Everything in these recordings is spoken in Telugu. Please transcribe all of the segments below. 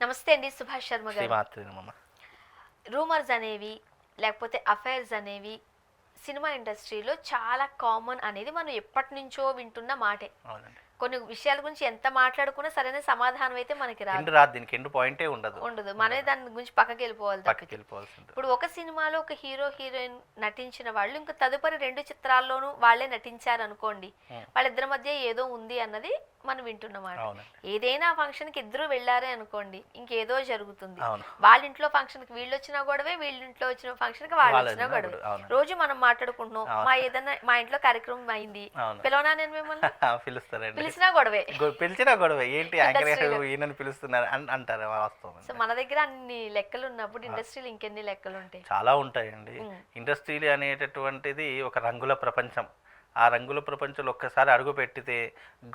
నమస్తే అండి సుభాష్ శర్మ గారు. శ్రీమాత్రి నమః. రూమర్స్ అనేవి లేకపోతే అఫైర్స్ అనేవి సినిమా ఇండస్ట్రీలో చాలా కామన్ అనేది మనం ఎప్పటి నుంచో వింటున్న మాటే. అవునండి. కొన్ని విషయాల గురించి ఎంత మాట్లాడుకున్నా సరైన సమాధానం అయితే మనకి రాదు. దీనికి ఎండ్ పాయింటే ఉండదు. మనమే దాని గురించి పక్కకి వెళ్ళిపోవాలి తప్పితే. వెళ్ళిపోవాల్సింది. ఇప్పుడు ఒక సినిమాలో ఒక హీరో హీరోయిన్ నటించిన వాళ్ళు ఇంకా తదుపరి 2 చిత్రాల్లోనూ వాళ్ళే నటించారు అనుకోండి, వాళ్ళిద్దరి మధ్య ఏదో ఉంది అన్నది మనం వింటున్నమాట. ఏదైనా ఫంక్షన్ కి ఇద్దరు వెళ్ళారే అనుకోండి, ఇంకేదో జరుగుతుంది. వాళ్ళ ఇంట్లో ఫంక్షన్ కి వీళ్ళు వచ్చినా గొడవే, వీళ్ళ ఇంట్లో వచ్చిన ఫంక్షన్ కి వాళ్ళు వచ్చినా గొడవే. రోజు మనం మాట్లాడుకుంటున్నాం, మా ఇంట్లో కార్యక్రమం అయింది, పిలవనా నేను మిమ్మల్ని పిలిచినా గొడవే, ఏంటి ఈయనని పిలుస్తున్నారు అంటారు. సో మన దగ్గర అన్ని లెక్కలు ఉన్నప్పుడు ఇండస్ట్రీలో ఇంకెన్ని లెక్కలు ఉంటాయి? చాలా ఉంటాయండి. ఇండస్ట్రీ అనేటటువంటిది ఒక రంగుల ప్రపంచం. ఆ రంగుల ప్రపంచంలో ఒక్కసారి అడుగు పెట్టితే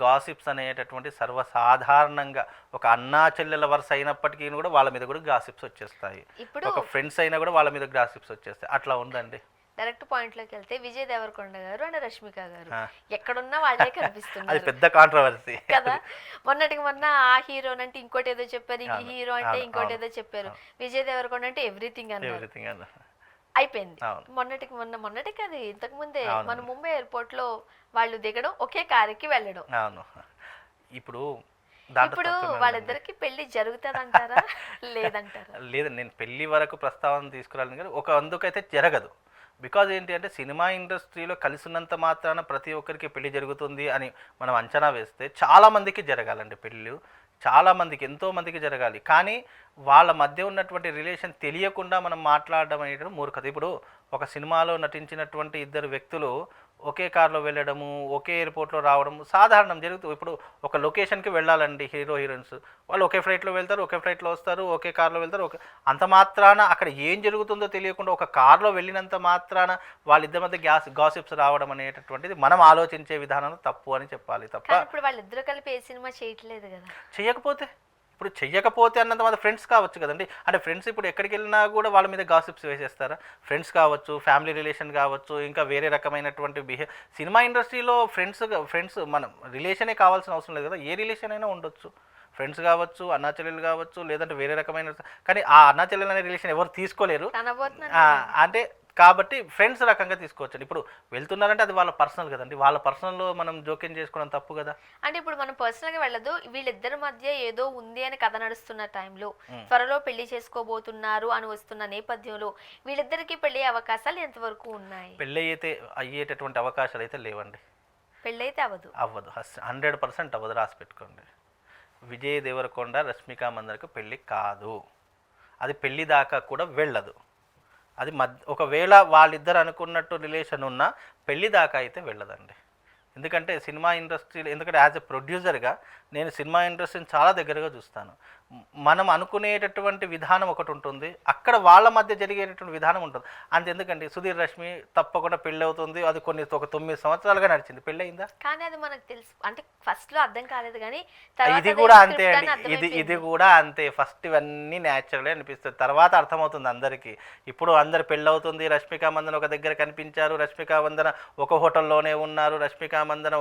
గాసిప్స్ అనేటటువంటి సర్వసాధారణంగా ఒక అన్నా చెల్లెల వరుస అయినప్పటికీ కూడా వాళ్ళ మీద కూడా గాసిప్స్ వచ్చేస్తాయి. ఒక ఫ్రెండ్స్ అయినా కూడా వాళ్ళ మీద గాసిప్స్ వచ్చేస్తాయి. అట్లా ఉందండి. డైరెక్ట్ పాయింట్ లోకి వెళ్తే విజయ్ దేవరకొండ గారు అండ్ రష్మిక గారు ఎక్కడున్నా వాళ్ళే కనిపిస్తున్నారు. అది పెద్ద కాంట్రవర్సీ కదా. మొన్న ఆ హీరో అంటే ఇంకోటి ఏదో చెప్పారు, ఈ హీరో అంటే ఇంకోటి ఏదో చెప్పారు. విజయ్ దేవరకొండ అంటే ఎవ్రీథింగ్ అన్నారు. అయిపోయింది. మొన్నటి కాదు, ఇంతకు ముందే మన ముంబై ఎయిర్పోర్ట్ లో వాళ్ళు దిగడం, ఒకే కారుకి వెళ్ళడం. ఇప్పుడు వాళ్ళిద్దరికి పెళ్లి జరుగుతుందంటారా లేదంటారా? లేదు, నేను పెళ్లి వరకు ప్రస్తావన తీసుకురాలని కానీ అందుకైతే జరగదు. బికాజ్ ఏంటి అంటే సినిమా ఇండస్ట్రీలో కలిసి ఉన్నంత మాత్రాన ప్రతి ఒక్కరికి పెళ్లి జరుగుతుంది అని మనం అంచనా వేస్తే చాలామందికి జరగాలండి పెళ్ళి. చాలామందికి, ఎంతోమందికి జరగాలి. కానీ వాళ్ళ మధ్య ఉన్నటువంటి రిలేషన్ తెలియకుండా మనం మాట్లాడడం అనేది మూర్ఖత. ఇప్పుడు ఒక సినిమాలో నటించినటువంటి ఇద్దరు వ్యక్తులు ఒకే కారులో వెళ్ళడము, ఒకే ఎయిర్పోర్ట్లో రావడము సాధారణం జరుగుతుంది. ఇప్పుడు ఒక లొకేషన్కి వెళ్ళాలండి హీరో హీరోయిన్స్, వాళ్ళు ఒకే ఫ్లైట్లో వెళ్తారు, ఒకే ఫ్లైట్లో వస్తారు, ఒకే కార్లో వెళ్తారు. అంత మాత్రాన అక్కడ ఏం జరుగుతుందో తెలియకుండా ఒక కార్లో వెళ్ళినంత మాత్రాన వాళ్ళిద్దరి మధ్య గాసిప్స్ రావడం అనేటటువంటిది మనం ఆలోచించే విధానంలో తప్పు అని చెప్పాలి తప్ప. ఇప్పుడు వాళ్ళిద్దరూ కలిపి ఏ సినిమా చేయట్లేదు కదా. చెయ్యకపోతే అన్నంత మంది ఫ్రెండ్స్ కావచ్చు కదండి. అంటే ఫ్రెండ్స్ ఇప్పుడు ఎక్కడికి వెళ్ళినా కూడా వాళ్ళ మీద గాసిప్స్ వేసేస్తారా? ఫ్రెండ్స్ కావచ్చు, ఫ్యామిలీ రిలేషన్ కావచ్చు, ఇంకా వేరే రకమైనటువంటి సినిమా ఇండస్ట్రీలో ఫ్రెండ్స్ మనం రిలేషనే కావాల్సిన అవసరం లేదు కదా. ఏ రిలేషన్ అయినా ఉండొచ్చు. ఫ్రెండ్స్ కావచ్చు, అన్నా చెల్లెలు కావచ్చు, లేదంటే వేరే రకమైన. కానీ ఆ అన్నా చెల్లెలు అనే రిలేషన్ ఎవరు తీసుకోలేరు. అంటే కాబట్టి ఫ్రెండ్స్ రకంగా తీసుకోవచ్చు. ఇప్పుడు వెళ్తున్నారంటే అది వాళ్ళ పర్సనల్ కదండి. వాళ్ళ పర్సనల్లో మనం జోక్యం చేసుకోవడం తప్పు కదా. అంటే ఇప్పుడు మనం పర్సనల్గా వెళ్ళదు, వీళ్ళిద్దరి మధ్య ఏదో ఉంది అని కథ నడుస్తున్న టైంలో త్వరలో పెళ్లి చేసుకోబోతున్నారు అని వస్తున్న నేపథ్యంలో వీళ్ళిద్దరికి పెళ్లి అవకాశాలు ఎంతవరకు ఉన్నాయి? పెళ్ళి అయితే అయ్యేటటువంటి అవకాశాలు అయితే లేవండి. పెళ్ళి అయితే అవ్వదు 100% అవ్వదు. రాసి పెట్టుకోండి. విజయ్ దేవరకొండ రష్మిక మందనకు పెళ్ళి కాదు. అది పెళ్లి దాకా కూడా వెళ్ళదు. అది ఒకవేళ వాళ్ళిద్దరు అనుకున్నట్టు రిలేషన్ ఉన్నా పెళ్లి దాకా అయితే వెళ్ళదండి. ఎందుకంటే సినిమా ఇండస్ట్రీలో, ఎందుకంటే యాజ్ ఎ ప్రొడ్యూసర్గా నేను సినిమా ఇండస్ట్రీని చాలా దగ్గరగా చూస్తాను. మనం అనుకునేటటువంటి విధానం ఒకటి ఉంటుంది, అక్కడ వాళ్ళ మధ్య జరిగేటటువంటి విధానం ఉంటుంది. అంతెందుకండి సుధీర్ రష్మి తప్పకుండా పెళ్ళి అవుతుంది, అది ఒక 9 సంవత్సరాలుగా నడిచింది. పెళ్ళి అయిందా? కానీ అది మనకు తెలుసు, అంటే ఫస్ట్ లో అర్థం కాలేదు. కానీ ఇది కూడా అంతే అండి, ఇది కూడా అంతే. ఫస్ట్ ఇవన్నీ న్యాచురలే అనిపిస్తుంది, తర్వాత అర్థమవుతుంది అందరికీ. ఇప్పుడు అందరు పెళ్ళి అవుతుంది, రష్మిక మందన ఒక దగ్గర కనిపించారు, రష్మిక మందన ఒక హోటల్లోనే ఉన్నారు, రష్మిక మందన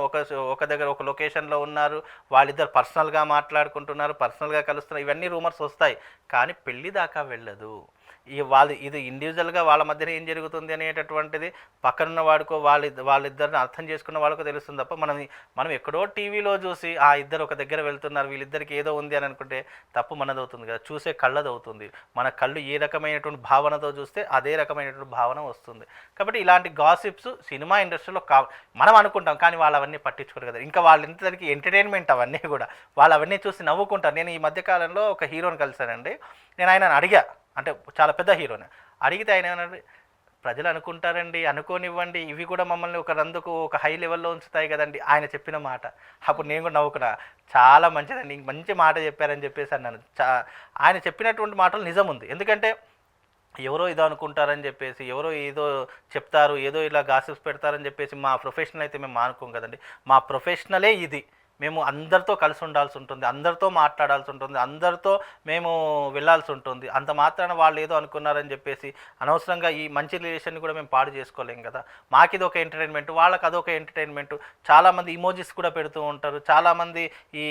ఒక దగ్గర ఒక లొకేషన్లో ఉన్నారు, వాళ్ళిద్దరు పర్సనల్గా మాట్లాడుకుంటున్నారు, పర్సనల్గా కలుస్తున్నారు. ఇవన్నీ రూమర్స్ వస్తాయి, కానీ పెళ్లి దాకా వెళ్ళదు. ఇది ఇండివిజువల్గా వాళ్ళ మధ్యన ఏం జరుగుతుంది అనేటటువంటిది పక్కనున్న వాడికో వాళ్ళిద్దరిని అర్థం చేసుకున్న వాళ్ళకో తెలుస్తుంది తప్ప మనం ఎక్కడో టీవీలో చూసి ఆ ఇద్దరు ఒక దగ్గర వెళ్తున్నారు, వీళ్ళిద్దరికి ఏదో ఉంది అని అనుకుంటే తప్పు మనది అవుతుంది కదా. చూసే కళ్ళది అవుతుంది. మన కళ్ళు ఏ రకమైనటువంటి భావనతో చూస్తే అదే రకమైనటువంటి భావన వస్తుంది. కాబట్టి ఇలాంటి గాసిప్స్ సినిమా ఇండస్ట్రీలో మనం అనుకుంటాం, కానీ వాళ్ళు అవన్నీ పట్టించుకోరు కదా. ఇంకా వాళ్ళందరికీ ఎంటర్టైన్మెంట్ అవన్నీ కూడా, వాళ్ళు అవన్నీ చూసి నవ్వుకుంటారు. నేను ఈ మధ్యకాలంలో ఒక హీరోని కలిశానండి. నేను ఆయన అడిగా, అంటే చాలా పెద్ద హీరోని అడిగితే ఆయన ఏమన్నాడు, ప్రజలు అనుకుంటారండి, అనుకోనివ్వండి, ఇవి కూడా మమ్మల్ని ఒక హై లెవెల్లో ఉంచుతాయి కదండి ఆయన చెప్పిన మాట. అప్పుడు నేను కూడా నవ్వుకున్నా, చాలా మంచిదండి, మంచి మాట చెప్పారని చెప్పేసి అన్నాను. ఆయన చెప్పినటువంటి మాటలు నిజం ఉంది. ఎందుకంటే ఎవరో ఏదో అనుకుంటారని చెప్పేసి, ఎవరో ఏదో చెప్తారు, ఏదో ఇలా గాసిప్స్ పెడతారని చెప్పేసి మా ప్రొఫెషనల్ అయితే మేము మానుకోం కదండి. మా ప్రొఫెషనలే ఇది. మేము అందరితో కలిసి ఉండాల్సి ఉంటుంది, అందరితో మాట్లాడాల్సి ఉంటుంది, అందరితో మేము వెళ్ళాల్సి ఉంటుంది. అంత మాత్రాన వాళ్ళు ఏదో అనుకున్నారని చెప్పేసి అనవసరంగా ఈ మంచి రిలేషన్ని కూడా మేము పాడు చేసుకోలేం కదా. మాకు ఇది ఒక ఎంటర్టైన్మెంట్, వాళ్ళకి అదొక ఎంటర్టైన్మెంట్. చాలామంది ఇమోజీస్ కూడా పెడుతూ ఉంటారు, చాలామంది ఈ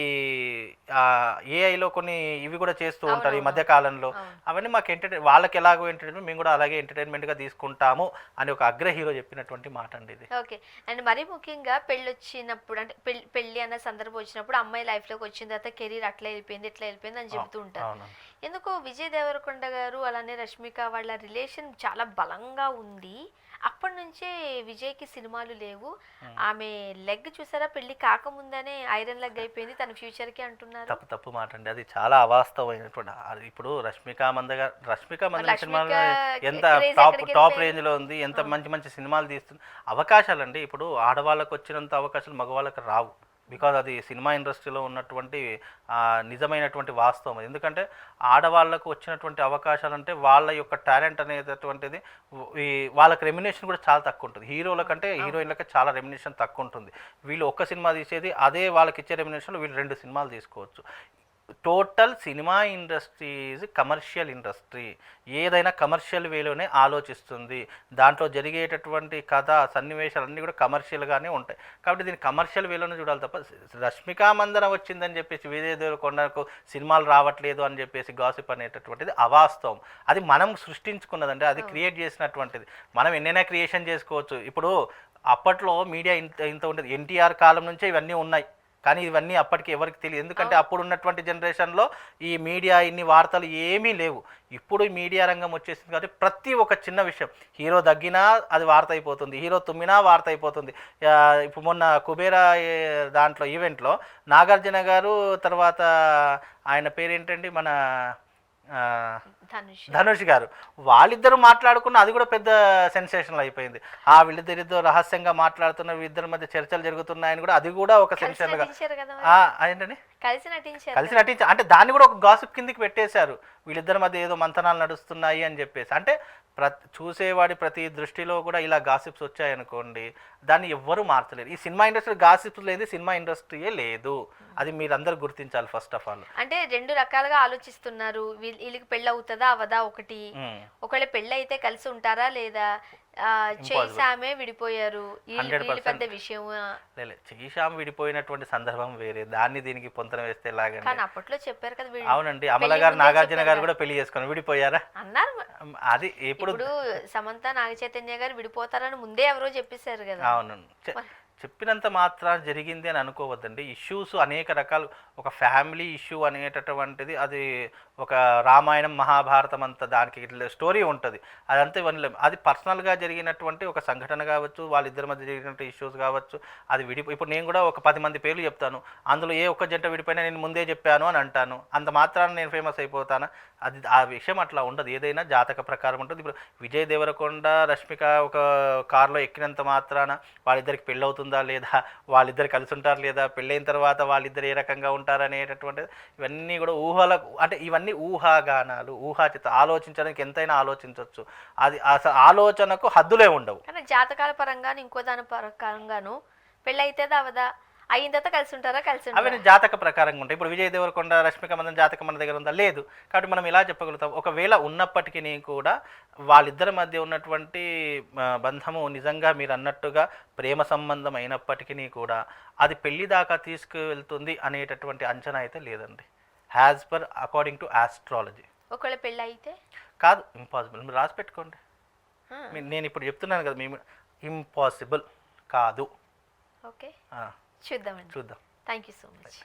ఏఐలో కొన్ని ఇవి కూడా చేస్తూ ఉంటారు ఈ మధ్య కాలంలో. అవన్నీ మాకు వాళ్ళకి ఎలాగో ఎంటర్టైన్మెంట్, మేము కూడా అలాగే ఎంటర్టైన్మెంట్గా తీసుకుంటాము అని ఒక అగ్ర హీరో చెప్పినటువంటి మాట అండి ఇది. ఓకే. అండ్ మరీ ముఖ్యంగా పెళ్ళి వచ్చినప్పుడు, అంటే పెళ్ళి అన్న సందర్భం వచ్చినప్పుడు అమ్మాయి లైఫ్లోకి వచ్చిన తర్వాత కెరీర్ అట్లా వెళ్ళిపోయింది ఇట్లా వెళ్ళిపోయింది అని చెబుతూ ఉంటారు. ఎందుకో విజయ్ దేవరకొండ గారు అలానే రష్మిక వాళ్ళ రిలేషన్ చాలా బలంగా ఉంది. అప్పటి నుంచే విజయ్కి సినిమాలు లేవు. ఆమె లెగ్ చూసారా, పెళ్లి కాకముందనే ఐరన్ లెగ్ అయిపోయింది తన ఫ్యూచర్కి అంటున్నారు. తప్పు మాట అండి, అది చాలా అవాస్తవమైనటువంటి. ఇప్పుడు రష్మిక మందన సినిమాలు ఎంత టాప్ రేంజ్ లో ఉంది, ఎంత మంచి మంచి సినిమాలు తీస్తుంది. అవకాశాలండి ఇప్పుడు ఆడవాళ్ళకు వచ్చినంత అవకాశాలు మగవాళ్ళకి రావు. బికాజ్ అది సినిమా ఇండస్ట్రీలో ఉన్నటువంటి నిజమైనటువంటి వాస్తవం. ఎందుకంటే ఆడవాళ్ళకు వచ్చినటువంటి అవకాశాలు అంటే వాళ్ళ యొక్క టాలెంట్ అనేటటువంటిది వాళ్ళకి రెమ్యునేషన్ కూడా చాలా తక్కువ ఉంటుంది. హీరోల కంటే హీరోయిన్లకి చాలా రెమ్యునేషన్ తక్కువ ఉంటుంది. వీళ్ళు ఒక్క సినిమా తీసేది అదే వాళ్ళకి ఇచ్చే రెమ్యునేషన్లో వీళ్ళు 2 సినిమాలు తీసుకోవచ్చు. Total cinema industry is commercial industry. ఏదైనా కమర్షియల్ వేలోనే ఆలోచిస్తుంది. దాంట్లో జరిగేటటువంటి కథ సన్నివేశాలు అన్నీ కూడా కమర్షియల్గానే ఉంటాయి. కాబట్టి దీన్ని కమర్షియల్ వేలోనే చూడాలి తప్ప రష్మిక మందన వచ్చిందని చెప్పేసి విజయ్ దేవరకొండకు సినిమాలు రావట్లేదు అని చెప్పేసి గాసిప్ అనేటటువంటిది అవాస్తవం. అది మనం సృష్టించుకున్నదండి, అది క్రియేట్ చేసినటువంటిది. మనం ఎన్నైనా క్రియేషన్ చేసుకోవచ్చు. ఇప్పుడు అప్పట్లో మీడియా ఇంత ఉండేది, ఎన్టీఆర్ కాలం నుంచే ఇవన్నీ ఉన్నాయి. కానీ ఇవన్నీ అప్పటికి ఎవరికి తెలియదు. ఎందుకంటే అప్పుడు ఉన్నటువంటి జనరేషన్లో ఈ మీడియా ఇన్ని వార్తలు ఏమీ లేవు. ఇప్పుడు మీడియా రంగం వచ్చేసింది కాబట్టి ప్రతి ఒక్క చిన్న విషయం, హీరో దగ్గినా అది వార్త అయిపోతుంది, హీరో తుమ్మినా వార్త అయిపోతుంది. ఇప్పుడు మొన్న కుబేరా దాంట్లో ఈవెంట్లో నాగార్జున గారు తర్వాత ఆయన పేరేంటండి మన ధనుష్ గారు, వాళ్ళిద్దరూ మాట్లాడుకున్న అది కూడా పెద్ద సెన్సేషనల్ అయిపోయింది. వీళ్ళిద్దరిద్దరు రహస్యంగా మాట్లాడుతున్న వీళ్ళిద్దరి మధ్య చర్చలు జరుగుతున్నాయని కూడా అది కూడా ఒక సెన్సేషన్గా ఏంటండి కలిసి నటించి అంటే దాన్ని కూడా ఒక గాసిప్ కిందికి పెట్టేశారు. వీళ్ళిద్దరి మధ్య ఏదో మంతనాలు నడుస్తున్నాయి అని చెప్పేసి. అంటే చూసేవాడి ప్రతి దృష్టిలో కూడా ఇలా గాసిప్స్ వచ్చాయనుకోండి, దాన్ని ఎవ్వరూ మార్చలేరు. ఈ సినిమా ఇండస్ట్రీ గాసిప్స్ లేదు, సినిమా ఇండస్ట్రీయే లేదు. అది మీరందరూ గుర్తించాలి ఫస్ట్ ఆఫ్ ఆల్. అంటే 2 రకాలుగా ఆలోచిస్తున్నారు. వీళ్ళకి పెళ్ళి అవుతుందా అవదా ఒకటి, ఒకవేళ పెళ్ళి అయితే కలిసి ఉంటారా లేదా, చేసామే విడిపోయారు పెద్ద విషయం. చేసాం విడిపోయినటువంటి సందర్భం వేరే, దాన్ని దీనికి పొంతన వేస్తే లాగా. కానీ అప్పట్లో చెప్పారు కదా. అవునండి, అమల గారు నాగార్జున గారు కూడా పెళ్లి చేసుకుని విడిపోయారా అన్నారు. అది ఇప్పుడు సమంత నాగ చైతన్య గారు విడిపోతారని ముందే ఎవరో చెప్పేశారు కదా. అవును, చెప్పినంత మాత్రం జరిగింది అని అనుకోవద్దండి. ఇష్యూస్ అనేక రకాలు, ఒక ఫ్యామిలీ ఇష్యూ అనేటటువంటిది అది ఒక రామాయణం మహాభారతం అంత దానికి స్టోరీ ఉంటుంది. అదంతా ఇవ్వలేం. అది పర్సనల్గా జరిగినటువంటి ఒక సంఘటన కావచ్చు, వాళ్ళిద్దరి మధ్య జరిగినటువంటి ఇష్యూస్ కావచ్చు. అది ఇప్పుడు నేను కూడా ఒక 10 మంది పేర్లు చెప్తాను, అందులో ఏ ఒక్క జంట విడిపోయినా నేను ముందే చెప్పాను అని అంటాను. అంత మాత్రాన నేను ఫేమస్ అయిపోతాను. అది ఆ విషయం అట్లా ఉండదు. ఏదైనా జాతక ప్రకారం ఉంటుంది. ఇప్పుడు విజయ్ దేవరకొండ రష్మిక ఒక కారులో ఎక్కినంత మాత్రాన వాళ్ళిద్దరికి పెళ్ళవుతుందా లేదా, వాళ్ళిద్దరు కలిసి ఉంటారు లేదా, పెళ్ళైన తర్వాత వాళ్ళిద్దరు ఏ రకంగా ఉంటారు అనేటటువంటిది ఇవన్నీ కూడా ఊహలకు, అంటే ఇవన్నీ ఊహాగానాలు, ఊహాచిత. ఆలోచించడానికి ఎంతైనా ఆలోచించవచ్చు. అది అసలు ఆలోచనకు హద్దులే ఉండవు. కానీ జాతకాల పరంగాను ఇంకో దాని ప్రకారంగాను పెళ్ళి అయితే అవదా, అయిన తర్వాత కలిసి ఉంటారా, కలిసి అవన్నీ జాతక ప్రకారంగా ఉంటాయి. ఇప్పుడు విజయ్ దేవరకొండ రష్మిక మందన జాతకం మన దగ్గర ఉందా, లేదు. కాబట్టి మనం ఇలా చెప్పగలుగుతాం. ఒకవేళ ఉన్నప్పటికీ కూడా వాళ్ళిద్దరి మధ్య ఉన్నటువంటి బంధము నిజంగా మీరు అన్నట్టుగా ప్రేమ సంబంధం అయినప్పటికీ కూడా అది పెళ్లి దాకా తీసుకువెళ్తుంది అనేటటువంటి అంచనా అయితే లేదండి, as per according to astrology. ఒకవేళ పెళ్ళి అయితే కాదు, ఇంపాసిబుల్. మీరు రాసి పెట్టుకోండి. నేను ఇప్పుడు చెప్తున్నాను కదా, మేము ఇంపాసిబుల్ కాదు. ఓకే, చూద్దాం. Thank you so much.